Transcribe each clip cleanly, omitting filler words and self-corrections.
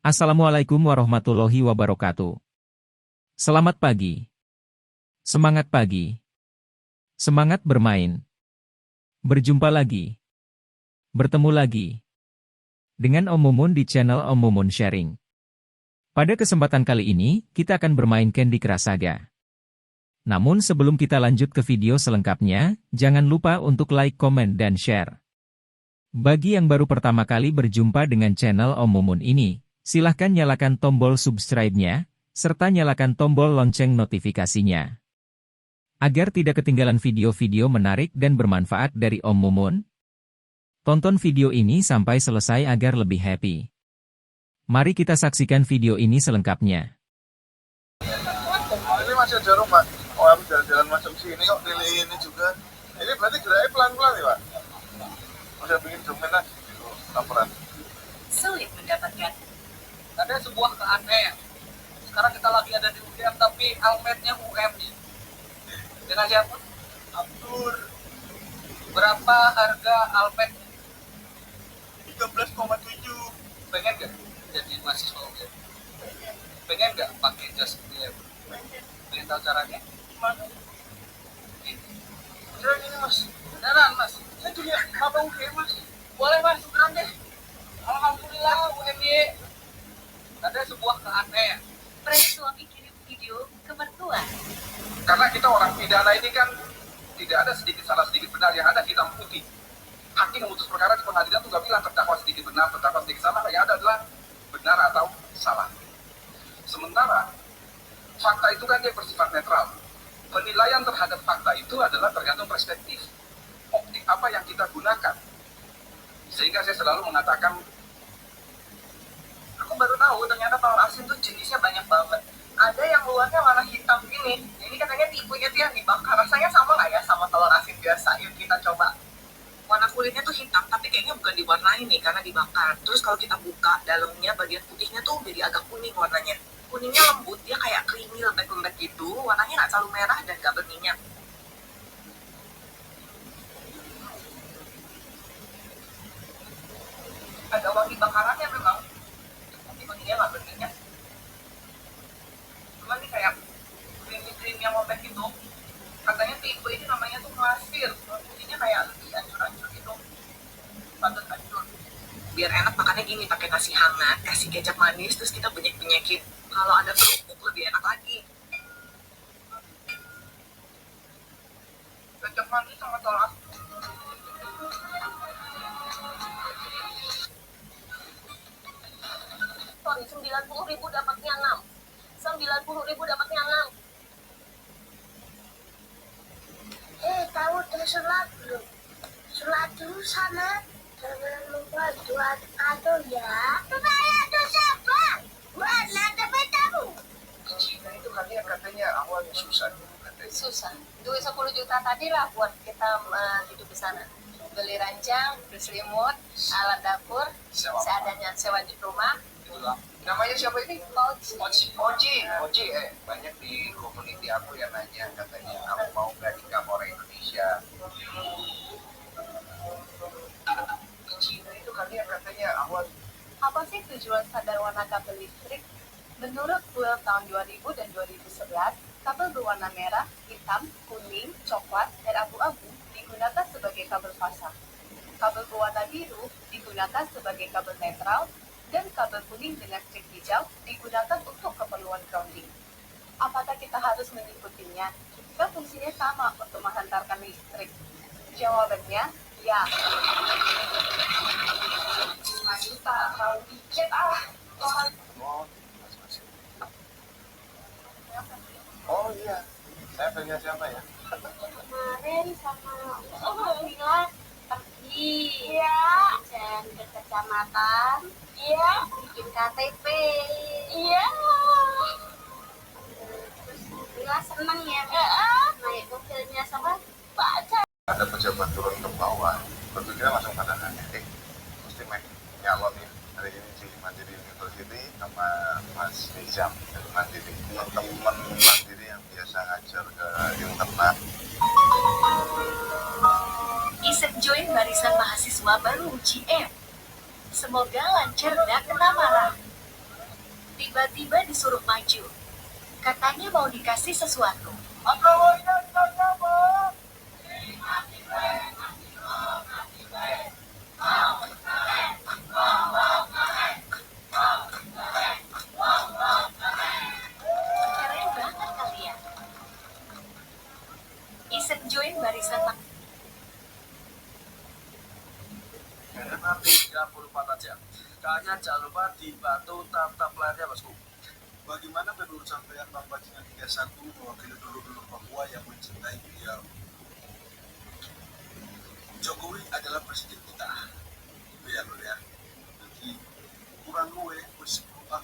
Assalamualaikum warahmatullahi wabarakatuh. Selamat pagi. Semangat pagi. Semangat bermain. Berjumpa lagi. Bertemu lagi. Dengan Om Mumun di channel Om Mumun Sharing. Pada kesempatan kali ini, kita akan bermain Candy Crush Saga. Namun sebelum kita lanjut ke video selengkapnya, jangan lupa untuk like, komen, dan share. Bagi yang baru pertama kali berjumpa dengan channel Om Mumun ini, silahkan nyalakan tombol subscribe-nya, serta nyalakan tombol lonceng notifikasinya. Agar tidak ketinggalan video-video menarik dan bermanfaat dari Om Mumun, tonton video ini sampai selesai agar lebih happy. Mari kita saksikan video ini selengkapnya. Ini masih jarum, Pak. Oh, harus jalan-jalan masuk sini kok, pilih ini juga. Ini berarti geraknya pelan-pelan ya, Pak? Udah bikin dominan gitu, laporan. Sulit mendapatkan. Ada sebuah keanehan. Sekarang kita lagi ada di UGM, tapi almetnya UM nih. Dengan siapa? Abdur. Berapa harga almet? 13,7. Pengen nggak jadi mahasiswa UGM? Pengen nggak pakai jas UGM? Pengen tahu caranya? Gimana? Ini. Beneran ini, Mas. Beneran, Mas. Saya punya apa UGM, Mas? Boleh, Mas. Beneran deh. Alhamdulillah UMY. Ada sebuah keanehan. Suami kirim video ke mertua. Karena kita orang pidana ini kan tidak ada sedikit salah sedikit benar, yang ada hitam putih. Hakim memutus perkara di pengadilan itu nggak bilang terdakwa sedikit benar, terdakwa sedikit salah, yang ada adalah benar atau salah. Sementara fakta itu kan dia bersifat netral. Penilaian terhadap fakta itu adalah tergantung perspektif, optik apa yang kita gunakan. Sehingga saya selalu mengatakan, aku baru tahu ternyata telur asin tuh jenisnya banyak banget. Ada yang luarnya warna hitam gini. Ini katanya tipenya tuh yang dibakar. Rasanya sama nggak ya sama telur asin biasa? Yuk kita coba. Warna kulitnya tuh hitam, tapi kayaknya bukan diwarnai nih karena dibakar. Terus kalau kita buka dalamnya, bagian putihnya tuh jadi agak kuning warnanya. Kuningnya lembut, dia kayak creamy, lembek-lembek gitu. Warnanya nggak terlalu merah dan nggak berminyak. Ada wangi bakarannya memang. Tapi kuningnya nggak berminyak. Cuman ini kayak creamy yang lembek gitu. Katanya tipe ini namanya tuh ngasir. Putihnya kayak lebih hancur-hancur gitu. Patut hancur. Biar enak makannya gini, pakai nasi hangat, kasih kecap manis, terus kita benyek-benyekin. Kalau ada kerupuk lebih enak lagi. Kecap manis sama telur asin. Sorry, 90.000 dapatnya 6. 90.000 dapatnya 6. Kamu udah sholat belum? Sholat dulu sana. Jangan lupa doa atau ya. Supaya dosa bang. Mana dapat tamu? Di Cina itu kalian katanya awalnya susah dulu katanya. Susah. Duit 10 juta tadi lah buat kita hidup di sana. Beli ranjang, beli selimut, alat dapur, Sewa. seadanya sewa di rumah. Itulah. Namanya siapa ini? Oji. Banyak di community aku yang nanya katanya, aku mau nggak di Kapolres Indonesia. Di Cina itu kalian katanya awal. Apa sih tujuan standar warna kabel listrik? Menurut Google tahun 2000 dan 2011, kabel berwarna merah, hitam, kuning, coklat, dan abu-abu digunakan sebagai kabel pasang. Kabel berwarna biru digunakan sebagai kabel netral, dan kabel kuning dengan strip hijau digunakan untuk keperluan grounding. Apakah kita harus mengikutinya? Jika fungsinya sama untuk menghantarkan listrik? Jawabannya, ya. 5 juta, terlalu dikit Oh iya, saya tanya siapa ya? Kemarin sama bilang pergi. Iya. Dan ke kecamatan. Iya. Bikin KTP. Iya. Terus Bila seneng ya. Naik mobilnya sama Pak. Ada pejabat turun ke bawah, tentunya langsung pada nanya, mesti main nyalon ya hari ini di Mandiri University sama Mas Nizam dari Mandiri. Teman Mandiri yang biasa ngajar ke internat. Isep join barisan mahasiswa baru UGM. Semoga lancar dan kena marah. tiba-tiba disuruh maju. Katanya mau dikasih sesuatu. Keren banget kalian. Iseng join barisan Nanti 34 aja. Kalian jangan lupa dibantu tap-tap layarnya, Bosku. Bagaimana menurut sampean Bang Bajingan 31 mewakili dulur-dulur Papua yang mencintai beliau? Jokowi adalah presiden kita. Itu ya lo ya. Jadi kurang gue bersekolah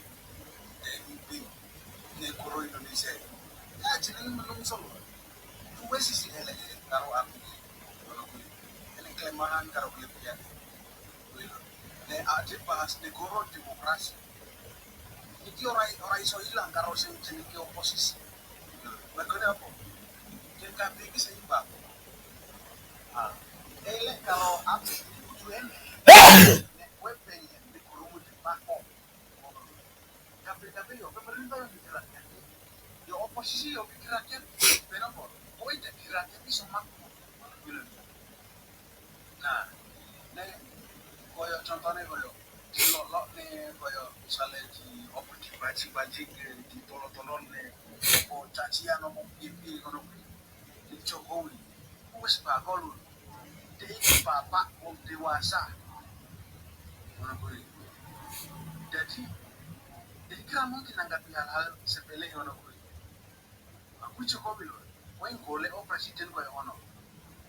mimpin negara Indonesia. Ya jadi menungso loh. Gue sisi elek karo aku. Kalau gue ini kelemahan karo kelebihan. Nek aja bahas negara demokrasi. Iki ora iso ilang karo sing jenenge oposisi. Mergone apa? Yen kabeh iki seimbang. Elek kalau aku kudu enek. Nek kowe pengen dikurumu di pakok. Kabeh yo pemerintah yang digerakkan. Yo oposisi yo digerakkan. Ben apa? Kowe dadi rakyat iso makmur. Nah, nek koyo contohnya koyo dilolok nih koyo misalnya di apa dibaji-baji di tolong-tolong nih apa cacian ngomong pipi ngono di Jokowi wis bakal lho dia iki bapak wong dewasa ngono kuwi jadi kira mungkin nanggapi hal-hal sepele ngono kuwi aku Jokowi lho kowe golek presiden koyo ngono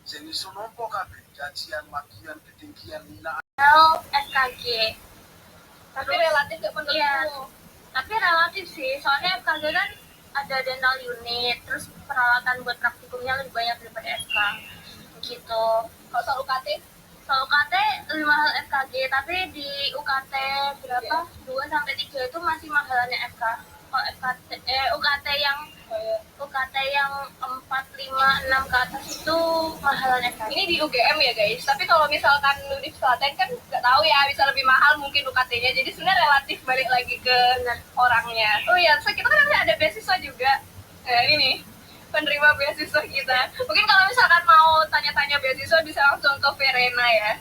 sing iso nompo kabeh cacian makian ketinggian hina FKG. tapi relatif gak menurutmu. Iya, tapi relatif sih, soalnya FKG kan ada dental unit, terus peralatan buat praktikumnya lebih banyak daripada FK gitu. Kalau soal UKT Soal UKT lebih mahal FKG, tapi di UKT berapa? 2-3 itu masih mahalannya FK. Kalau UKT yang 4, 5, 6 ke atas itu mahalan FKG. ini di UGM ya guys, tapi kalau misalkan Univ Selatan kan nggak tahu ya, bisa lebih mahal mungkin UKT-nya, jadi sebenarnya relatif balik lagi ke orangnya. Oh ya, so kita kan ada beasiswa juga. Nah ini nih, penerima beasiswa kita. Mungkin kalau misalkan mau tanya-tanya beasiswa bisa langsung ke Verena ya.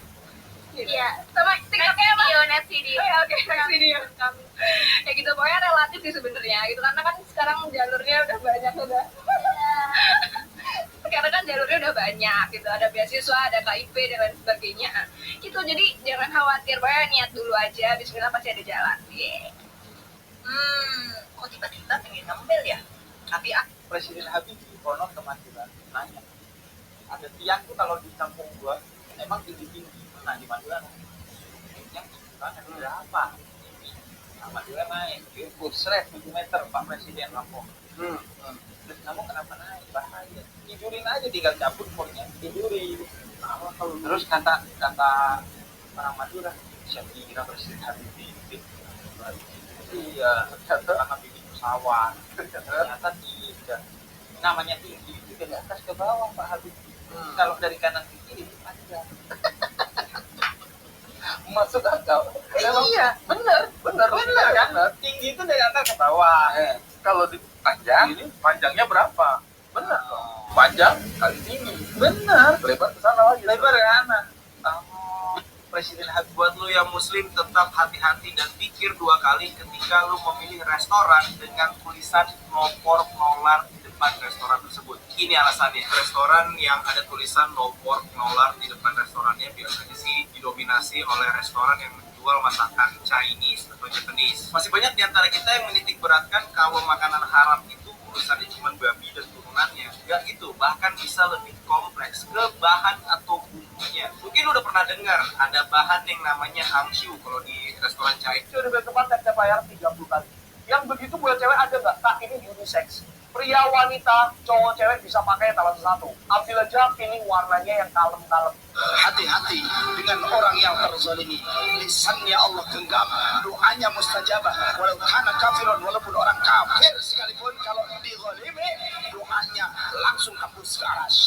Iya. Sama TikToknya apa? Net video. Oh ya, oke, next video. Ya gitu, pokoknya relatif sih sebenarnya gitu, karena kan sekarang jalurnya udah banyak udah. Karena kan jalurnya udah banyak gitu, ada beasiswa, ada KIP dan lain sebagainya gitu, jadi jangan khawatir, pokoknya niat dulu aja, bismillah pasti ada jalan. Kok tiba-tiba pengen ngambil ya? Tapi Presiden Habibie konon ke Madura nanya, ada tiang tuh kalau di kampung gua emang tinggi-tinggi, nah di Madura yang gimana berapa? Nah Madura naik, seret 7 meter Pak Presiden lapor. Terus kamu kenapa naik? Bahaya. Tidurin aja, tinggal cabut pornya, tidurin. Terus kata orang Madura, siapa kira Presiden Habibie? Iya, kata Habibie pesawat. Ternyata tidak. Namanya tinggi itu dari atas ke bawah Pak Habibie. Kalau dari kanan ke kiri panjang. Masuk akal. Iya, benar kan? Tinggi itu dari atas ke bawah. Kalau di panjangnya berapa? Benar dong. Panjang kali tinggi. Benar. Lebar ke sana lagi. Lebar ke kanan. Presiden Habibie, buat lu yang muslim tetap hati-hati dan pikir 2 kali ketika lu memilih restoran dengan tulisan no pork no lard di depan restoran tersebut. Ini alasannya, restoran yang ada tulisan no pork no lard di depan restorannya biasanya sih didominasi oleh restoran yang menjual masakan Chinese atau Japanese. Masih banyak di antara kita yang menitik beratkan kalau makanan haram itu urusannya cuma babi dan turunannya. Gak gitu, bahkan bisa lebih kompleks ke bahan atau bumbunya. Mungkin udah pernah dengar ada bahan yang namanya amshu kalau di restoran Chinese. Itu udah tempat saya bayar 30 kali. Yang begitu buat cewek ada nggak? Kak, ini unisex. Pria, wanita, cowok, cewek bisa pakai salah satu. Ambil aja, pilih warnanya yang kalem-kalem. Hati-hati dengan orang yang terzalimi. Lisannya Allah genggam, doanya mustajabah. Walau kana kafirun, walaupun orang kafir sekalipun kalau dizalimi, doanya langsung hapus ke aras.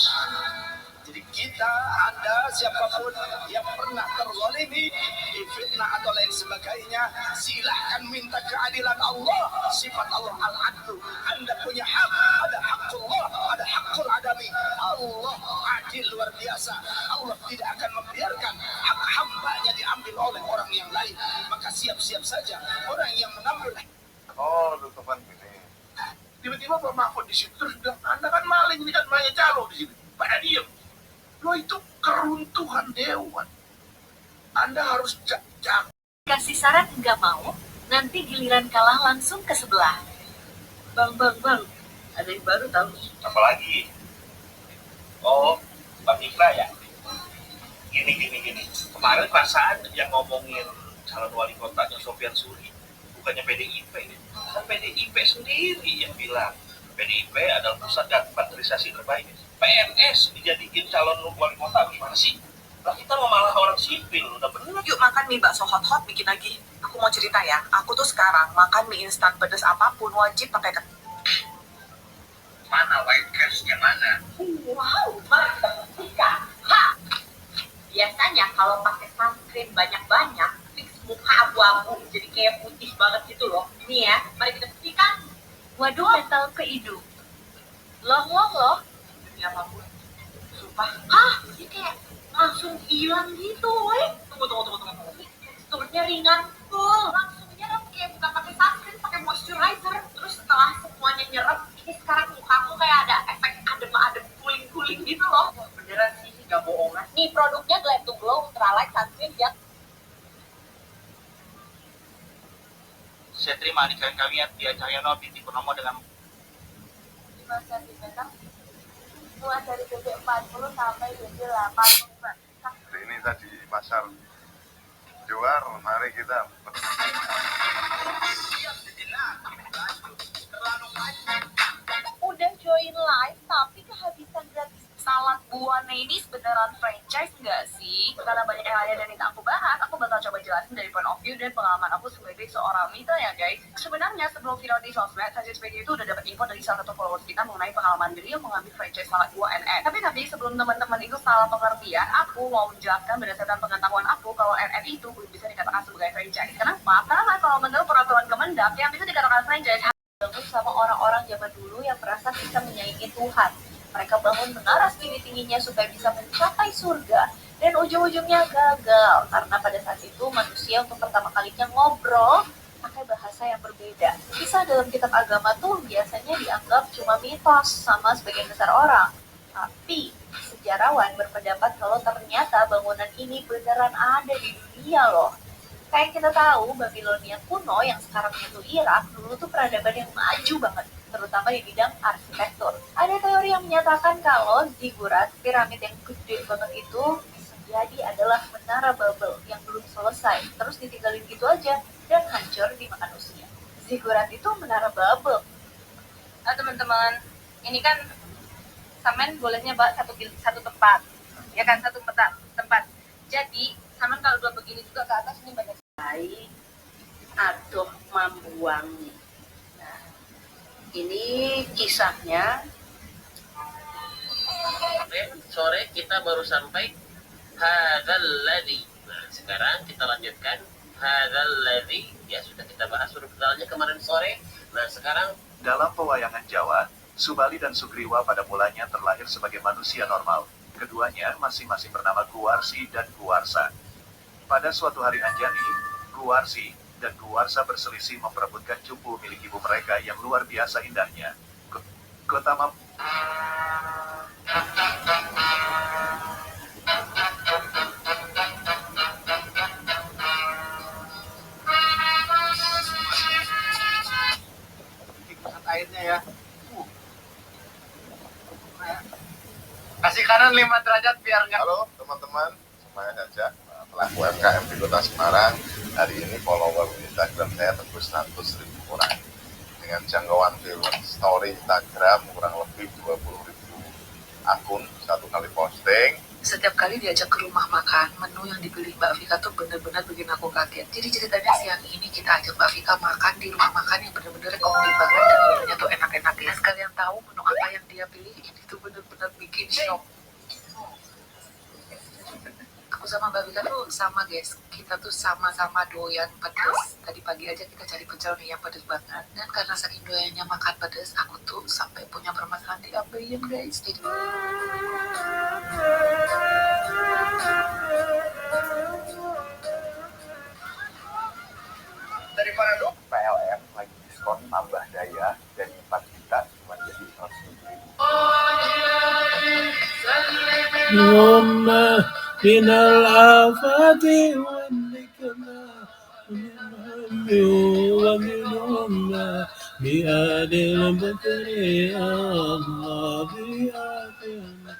Jadi kita, Anda, siapapun yang pernah terzalimi, difitnah atau lain sebagainya, silahkan minta keadilan Allah. Sifat Allah al-adlu. Anda punya hak, ada hakullah, ada hakul adami. Allah adil luar biasa. Allah tidak akan membiarkan hak hambanya diambil oleh orang yang lain. Maka siap-siap saja orang yang mengambil. Oh, tutupan gini. Tiba-tiba Pak Mahfud di situ terus bilang, Anda kan maling, ini kan banyak calo di sini. Pada diem. Lo itu keruntuhan dewan. Anda harus jaga. Kasih saran nggak mau, nanti giliran kalah langsung ke sebelah. Bang, ada yang baru tahu. Apalagi? Oh, Bang Ikra ya? Gini. Kemarin perasaan yang ngomongin calon wali kotanya Sofyan Suri, bukannya PDIP. Kan PDIP sendiri yang bilang PDIP adalah pusat kaderisasi terbaik. PNS dijadiin calon wali kota, gimana sih? Lah kita mau malah orang sipil, udah bener. Yuk makan mie bakso hot-hot bikin lagi. Aku mau cerita ya, aku tuh sekarang makan mie instan pedas apapun wajib pakai Mana white cashnya mana? Wow, mari kita buktikan. Biasanya kalau pakai sunscreen banyak-banyak, fix muka abu-abu, jadi kayak putih banget gitu loh. Ini ya, mari kita buktikan. Waduh, mental ke hidung. Loh. Demi apapun. Sumpah. Ini kayak langsung hilang gitu, weh. Tunggu. Teksturnya ringan, full. Langsung nyerap kayak bukan pakai sunscreen, pakai moisturizer. Terus setelah semuanya nyerap, ini sekarang mukaku kayak ada efek adem-adem guling-guling gitu loh. Beneran sih, gak bohongan. Nih produknya Glam to Glow Ultralight Sunscreen ya. Saya terima nikahan kalian Tia Cahyono binti Purnomo dengan Dimas Candipena mulai dari BB 40 sampai BB 85. Ini tadi pasar juar, mari kita Udah join live tapi kehabisan gratis salad buah Nenis beneran franchise nggak sih? Karena banyak yang lain dari aku bahas, aku bakal coba jelasin dari point of view dan pengalaman aku sebagai seorang Mita ya guys. Sebenarnya sebelum viral di sosmed, Sajidspedia itu udah dapat info dari salah satu followers kita mengenai pengalaman beliau mengambil franchise salad buah NN. Tapi sebelum teman-teman itu salah pengertian, aku mau menjelaskan berdasarkan pengetahuan aku kalau NN itu belum bisa dikatakan sebagai franchise. Kenapa? Karena kalau menurut peraturan Kemendak yang bisa dikatakan franchise sama orang-orang zaman dulu yang merasa bisa menyaingi Tuhan. Mereka bangun menara setinggi-tingginya supaya bisa mencapai surga dan ujung-ujungnya gagal karena pada saat itu manusia untuk pertama kalinya ngobrol pakai bahasa yang berbeda. Kisah dalam kitab agama tuh biasanya dianggap cuma mitos sama sebagian besar orang. Tapi sejarawan berpendapat kalau ternyata bangunan ini beneran ada di dunia loh. Kayak kita tahu Babilonia kuno yang sekarang itu Irak, dulu tuh peradaban yang maju banget, terutama di bidang arsitektur. Ada teori yang menyatakan kalau zigurat, piramid yang gede banget itu bisa jadi adalah menara Babel yang belum selesai, terus ditinggalin gitu aja dan hancur dimakan usia. Zigurat itu menara Babel. Nah teman-teman, ini kan samen bolehnya satu tempat, ya kan, satu tempat. Jadi samen kalau dua begini juga ke atas ini banyak baik atau membuangi. Nah, ini kisahnya. Sore kita baru sampai hadzal ladzi. Nah, sekarang kita lanjutkan hadzal ladzi. Ya sudah kita bahas huruf dalnya kemarin sore. Nah, sekarang dalam pewayangan Jawa, Subali dan Sugriwa pada mulanya terlahir sebagai manusia normal. Keduanya masing-masing bernama Guwarsi dan Guwarsa. Pada suatu hari Anjani, Guwarsi dan Guwarsa berselisih memperebutkan cupu milik ibu mereka yang luar biasa indahnya. Kota airnya ya. Kasih kanan 5 derajat biar nggak. Halo teman-teman, semuanya saja pelaku UMKM di Kota Semarang. Hari ini follower Instagram saya tembus 100.000 orang dengan jangkauan story Instagram kurang lebih 20.000 akun satu kali posting. Setiap kali diajak ke rumah makan, menu yang dipilih Mbak Vika tuh bener-bener bikin aku kaget. Jadi ceritanya siang ini kita ajak Mbak Vika makan di rumah makan yang bener-bener komplit banget dan menunya tuh enak-enak ya. Sekalian tahu menu apa yang dia pilih, ini tuh bener-bener bikin shock. sama guys, kita tuh sama-sama doyan pedas. Tadi pagi aja kita cari pecel nih yang pedas banget. Dan karena saking doyannya makan pedas, aku tuh sampai punya permasalahan di ambeien guys. Jadi Daripada dok, PLN lagi diskon tambah daya dari 4 juta cuma jadi 107.000. اللهم من الآفات والنكمة ومن الهم ومن أمة بآل البكر يا الله بآخرنا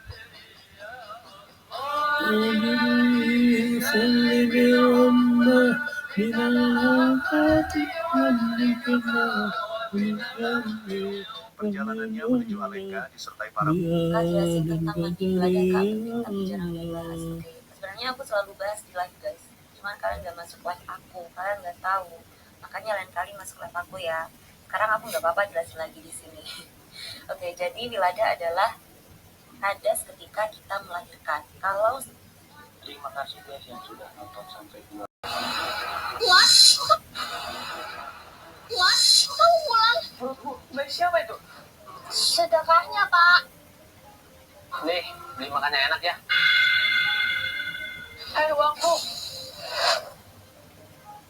صل بالأمة من الآفات والنكمة ومن الهم Perjalanannya menuju Alengka disertai para Jelasin tentang mandi belajar kami, tapi jarang dibahas. Oke, sebenarnya aku selalu bahas di live guys, cuman kalian nggak masuk live aku, kalian nggak tahu, makanya lain kali masuk live aku ya. Sekarang aku nggak apa-apa jelasin lagi di sini. Oke, jadi wilada adalah hadas ketika kita melahirkan. Kalau Terima kasih guys yang sudah nonton sampai 2. What? Kamu pulang? Bu, baik siapa itu? Sedekahnya, Pak. Nih, beli makannya enak ya. uangku.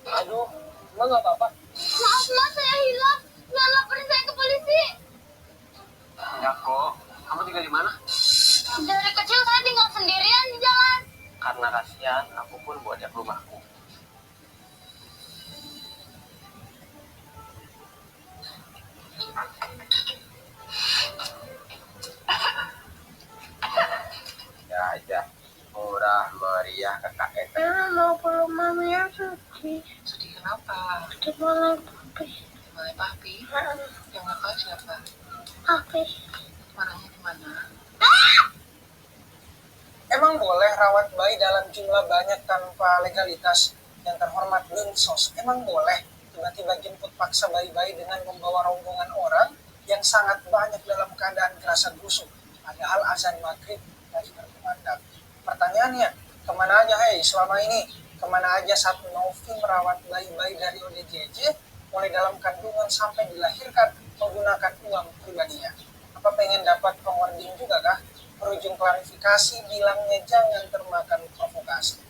Aduh, emang nggak apa-apa? Maaf, Mas, saya hilang. Jangan laporin saya ke polisi. Enggak kok. Kamu tinggal di mana? Dari kecil saya tinggal sendirian di jalan. Karena kasihan, aku pun buat yang rumahku. ya aja murah meriah KKN. Mau peluk mami yang sedih. Sedih kenapa? Dimulai papi. Dimulai papi? Yang nakal siapa? Papi. Marahnya di mana? Emang boleh rawat bayi dalam jumlah banyak tanpa legalitas? Yang terhormat Linsos, emang boleh tiba-tiba jemput paksa bayi-bayi dengan membawa rombongan orang yang sangat banyak dalam keadaan gerasa busuk, padahal azan maghrib lagi berkumandang. Pertanyaannya, kemana aja selama ini? Kemana aja saat Novi merawat bayi-bayi dari ODJJ, mulai dalam kandungan sampai dilahirkan menggunakan uang pribadinya? Apa pengen dapat pengording juga kah? Berujung klarifikasi bilangnya jangan termakan provokasi.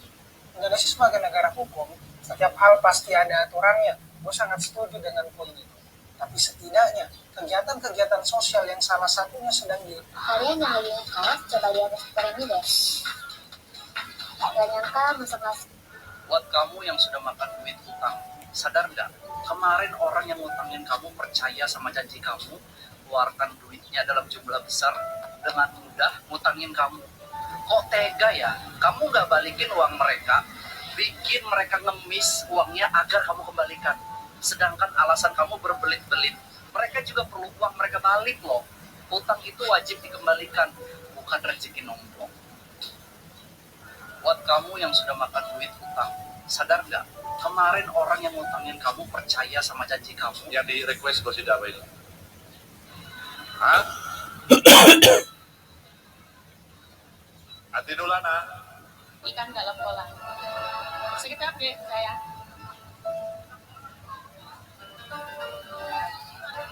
Indonesia sebagai negara hukum, setiap hal pasti ada aturannya. Gue sangat setuju dengan poin itu. Tapi setidaknya kegiatan-kegiatan sosial yang salah satunya sedang Kalian yang lagi kelas, coba lihat super ini deh. Gak nyangka masuk kelas. Buat kamu yang sudah makan duit utang, sadar nggak? Kemarin orang yang ngutangin kamu percaya sama janji kamu, keluarkan duitnya dalam jumlah besar, dengan mudah ngutangin kamu. Kok tega ya? Kamu nggak balikin uang mereka, bikin mereka ngemis uangnya agar kamu kembalikan. Sedangkan alasan kamu berbelit-belit, mereka juga perlu uang mereka balik loh. Utang itu wajib dikembalikan, bukan rezeki nomplok. Buat kamu yang sudah makan duit utang, sadar nggak? Kemarin orang yang ngutangin kamu percaya sama janji kamu. Yang di request Gosida apa itu? Hah? Hati Dulana. Ikan dalam kolam. Sekitar deh saya.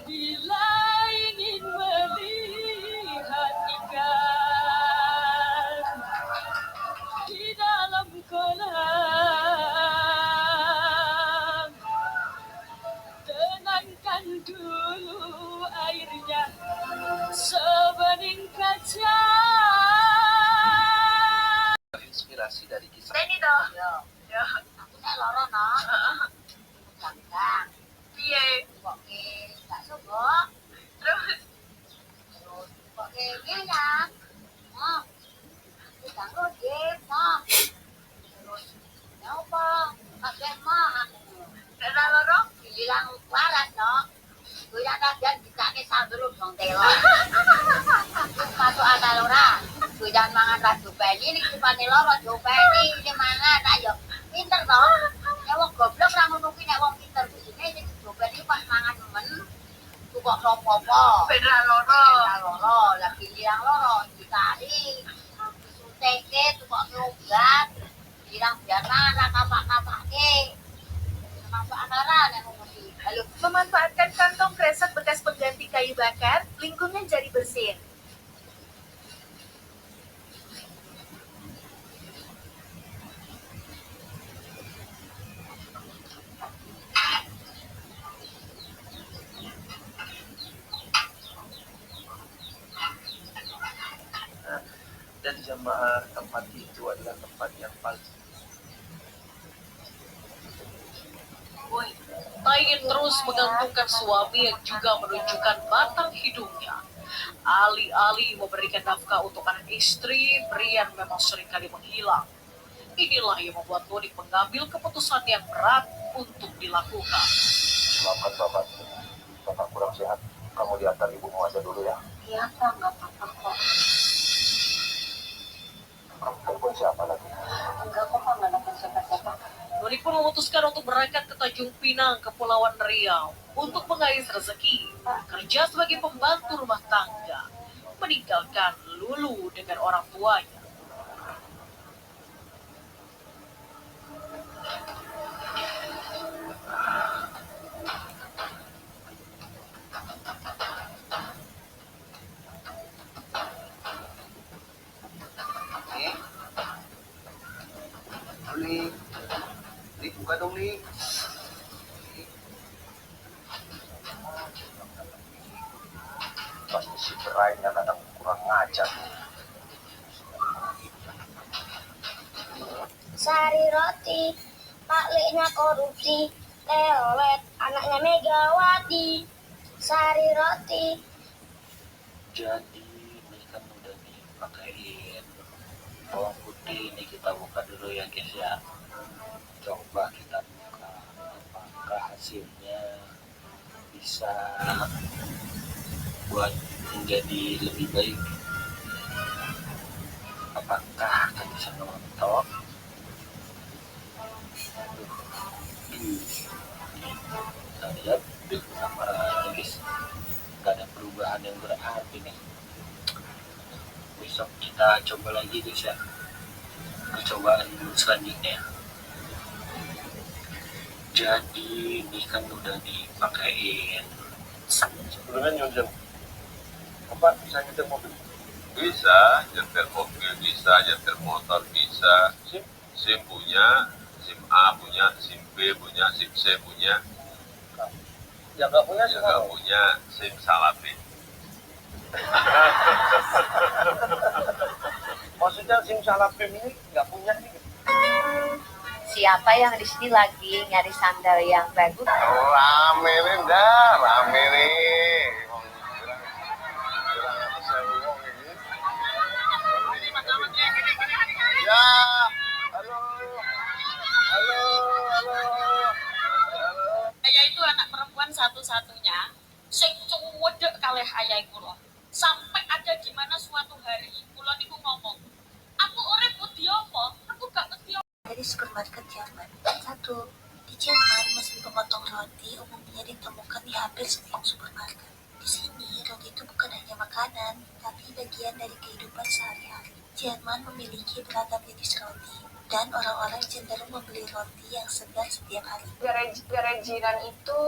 Bila ingin melihat ikan di dalam kolam, tenangkan dulu airnya sebening kaca. Inspirasi dari kisah. ini dong. Yo, aku tak loro no. Gampang. Piye? Kok gak sobo. Terus Kok ya. Oh. Kita ngode, no. Terus apa? Pakai mah. ada lorong? Bilang waras no. Gue yang kajian dikake sambel dong telo. Masuk akal ora. Gue jangan mangan radu peni, ini kipane loro jopeni, ini mangan, ayo. Pinter toh. Ya wong goblok ra ngono kuwi nek wong pinter kudune sing jopeni pas mangan men. Tukok sopo-opo. Beda loro. Beda loro, lagi liang loro dikari. Suteke tukok obat. bilang biar anak kapak-kapak kapak akaran yang mesti. Lalu, memanfaatkan kantong kresek bekas pengganti kayu bakar, lingkungan jadi bersih. Dan jamaah tempat itu adalah tempat yang paling. Woi, Tain terus menggantungkan suami yang juga menunjukkan batang hidungnya. Alih-alih memberikan nafkah untuk anak istri, Brian memang seringkali menghilang. Inilah yang membuat Nunik mengambil keputusan yang berat untuk dilakukan. Maafkan bapak, bapak kurang sehat. Kamu diantar ibumu aja dulu ya. Iya Pak, nggak apa-apa kok. Kamu telepon siapa lagi? Enggak kok Pak, nggak dapat siapa-siapa. Nunik pun memutuskan untuk berangkat ke Tanjung Pinang, Kepulauan Riau, untuk mengais rezeki, kerja sebagai pembantu rumah tangga, meninggalkan Lulu dengan orang tuanya. Nih, buka dong nih. Pasti si Brian yang kadang kurang ngajar. Sari roti, Pak Leknya korupsi, lelet, anaknya Megawati. Sari roti. Jadi ini kan udah dipakein bawang putih. Ini kita buka dulu ya guys ya. Coba kita buka apakah hasilnya bisa buat menjadi lebih baik, apakah akan bisa nonton. Kita lihat sama guys, nggak ada perubahan yang berarti nih. Besok kita coba lagi guys ya, percobaan selanjutnya. Jadi ini kan udah dipakein. Sebelumnya nyusun apa bisa nyetir mobil? Bisa nyetir mobil, bisa nyetir motor, bisa. SIM punya, SIM A punya, SIM B punya, SIM C punya. Yang nggak punya Yang nggak punya SIM Salapin. Maksudnya SIM Salapin ini nggak punya nih. Siapa yang di sini lagi nyari sandal yang bagus? Rame nih dah, rame nih. Ya, halo. Ayah itu anak perempuan satu-satunya sing cuwedek kalih ayah kula. Sampai ada di mana suatu hari kula niku ngomong, "Aku urip wedi apa? Aku gak wedi." Dari supermarket Jerman. Satu, di Jerman mesin pemotong roti umumnya ditemukan di hampir setiap supermarket. Di sini roti itu bukan hanya makanan, tapi bagian dari kehidupan sehari-hari. Jerman memiliki beragam jenis roti, dan orang-orang cenderung membeli roti yang segar setiap hari. Jiran itu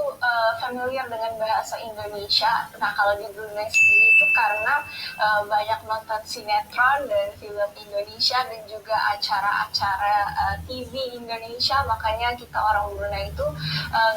familiar dengan bahasa Indonesia. Nah, kalau di Brunei sendiri itu karena banyak nonton sinetron dan film Indonesia dan juga acara-acara TV Indonesia, makanya kita orang Brunei itu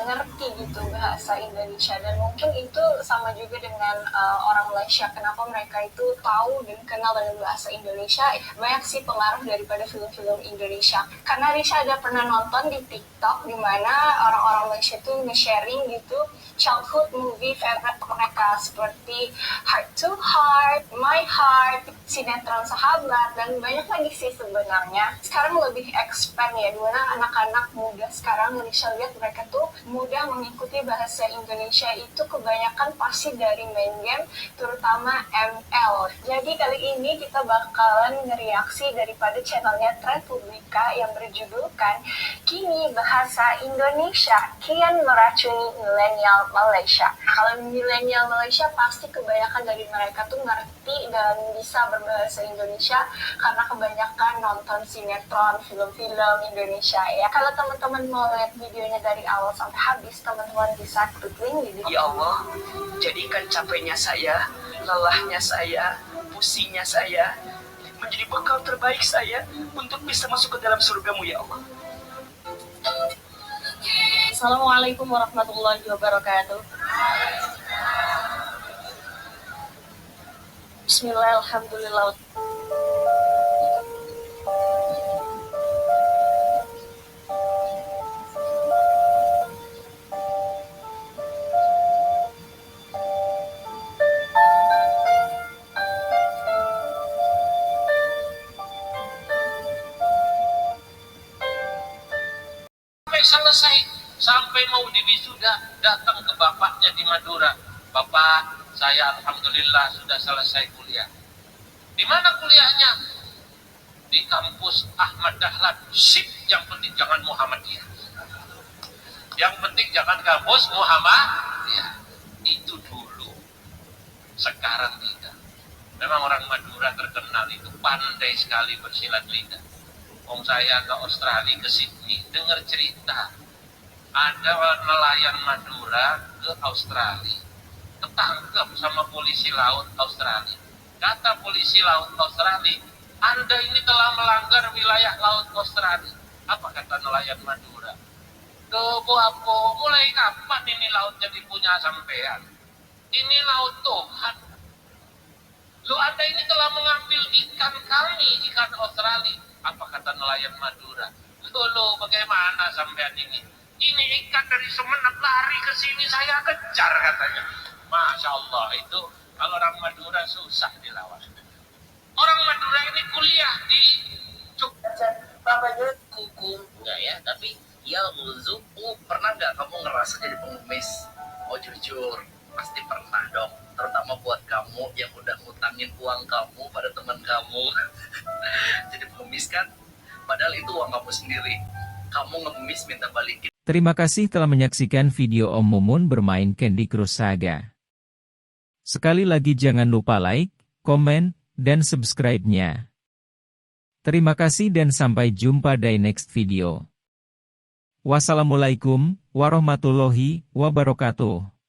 ngerti gitu bahasa Indonesia. Dan mungkin itu sama juga dengan orang Malaysia, kenapa mereka itu tahu dan kenal dengan bahasa Indonesia. Banyak sih pengaruh daripada film-film Indonesia. Karena Risha ada pernah nonton di TikTok di mana orang-orang Malaysia itu nge-sharing gitu childhood movie favorite mereka seperti Heart to Heart, My Heart, sinetron Sahabat, dan banyak lagi sih sebenarnya. Sekarang lebih expand ya, dimana anak-anak muda sekarang Risha lihat mereka tuh mudah mengikuti bahasa Indonesia itu kebanyakan pasti dari main game, terutama ML. Jadi kali ini kita bakalan ngereaksi daripada channelnya Trend Publika yang berjudulkan Kini Bahasa Indonesia Kian Meracuni Milenial Malaysia. Kalau milenial Malaysia pasti kebanyakan dari dari mereka tuh ngerti dan bisa berbahasa Indonesia karena kebanyakan nonton sinetron, film-film Indonesia ya. Kalau teman-teman mau lihat videonya dari awal sampai habis, teman-teman bisa klik link di Ya Allah, jadikan capeknya saya, lelahnya saya, pusingnya saya menjadi bekal terbaik saya untuk bisa masuk ke dalam surgamu ya Allah. Assalamualaikum warahmatullahi wabarakatuh. Bismillah, alhamdulillah. Selesai, sampai mau diwisuda, datang ke bapaknya di Madura. Bapak, saya alhamdulillah sudah selesai kuliah. Di mana kuliahnya? Di kampus Ahmad Dahlan. Sip, yang penting jangan Muhammadiyah. Yang penting jangan kampus Muhammadiyah. Itu dulu. Sekarang tidak. Memang orang Madura terkenal itu pandai sekali bersilat lidah. Saya ke Australia, ke Sydney, dengar cerita ada nelayan Madura ke Australia, ketangkep sama polisi laut Australia. Kata polisi laut Australia, Anda ini telah melanggar wilayah laut Australia. Apa kata nelayan Madura? Tuh Bu Apo, mulai kapan ini laut jadi punya sampean? Ini laut Tuhan. Lu Anda ini telah mengambil ikan kami, ikan Australia. Apa kata nelayan Madura? Lu bagaimana sampean ini? Ini ikan dari Sumeneb lari ke sini, saya kejar katanya. Masya Allah, itu kalau orang Madura susah dilawan. Orang Madura ini kuliah di Papanya kuku. Enggak ya, tapi Ya Zuku, pernah nggak kamu ngerasa jadi pengemis? Oh jujur, pasti pernah dong. Terutama buat kamu yang udah ngutangin uang kamu pada teman kamu. Jadi pengemis kan? Padahal itu uang kamu sendiri. Kamu ngemis minta balikin. Terima kasih telah menyaksikan video Om Mumun bermain Candy Crush Saga. Sekali lagi jangan lupa like, komen, dan subscribe-nya. Terima kasih dan sampai jumpa di next video. Wassalamualaikum warahmatullahi wabarakatuh.